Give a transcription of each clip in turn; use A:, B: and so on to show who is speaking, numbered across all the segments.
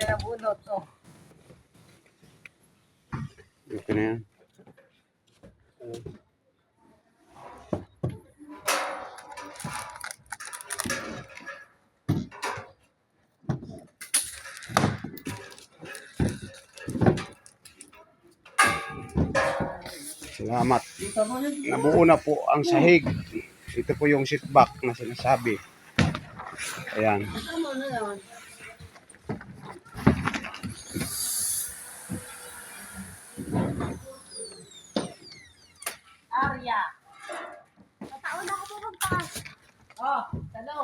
A: na nabunot. Oh.
B: Okay na yan. Salamat. Nabuo na po ang sahig. Ito po yung seatback na sinasabi. Ayan.
A: Arya. Mataon ako pupunta. Oh, talo.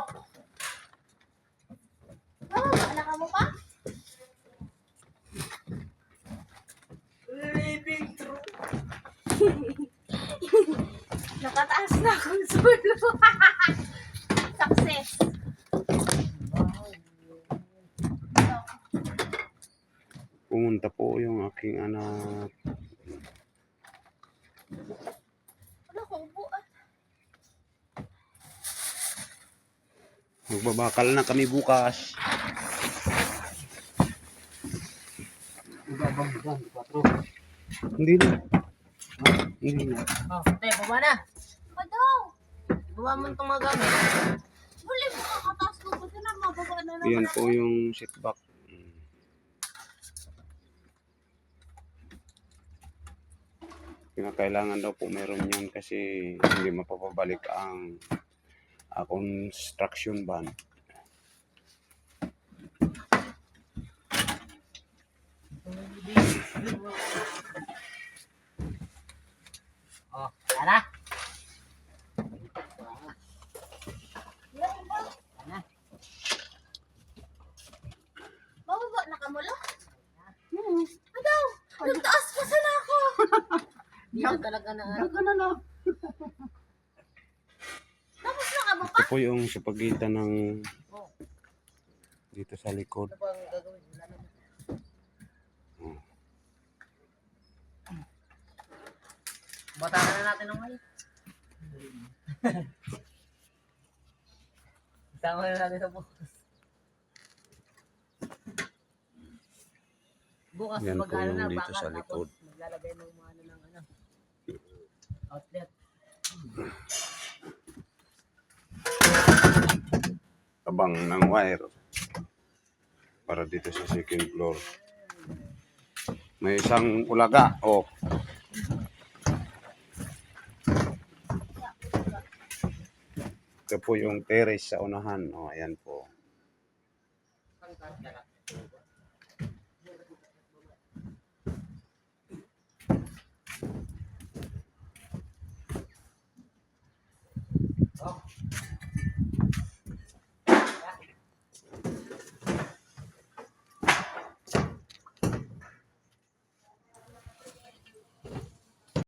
A: Anak mo pa? Living true. Nakataas na akong sulo. Success.
B: Pumunta po yung aking anak.
A: Wala ko upuan.
B: Magbabakal na kami bukas. Hindi na. Hindi na.
A: Oh, te, baba na. Padaw. Baba mo itong mga gamit. Huli mo kakataas ko. Kasi na mababa na naman.
B: Yan po yung seatback. Kailangan daw po meron yan kasi hindi mapapabalik ang construction van.
A: Oh, tara. Mababa na ka mula? Padaw. Nagtaas pa sana ako. Hindi na talaga na ano. Tapos na ka ba pa?
B: Ito po yung sa pagitan ng dito sa likod.
A: Ano bang gagawin? Wala na. Batakan na natin ng ngayon. Isama na natin sa bukas. Bukas
B: Yan po
A: mag-ano
B: yung
A: na,
B: dito
A: bakal,
B: sa likod.
A: tapos maglalagay mo mga ano ng ano. Outlet.
B: Tabang ng wire para dito sa second floor. May isang ulaga. Oh. Ito po yung terrace sa unahan. Oh, ayan po.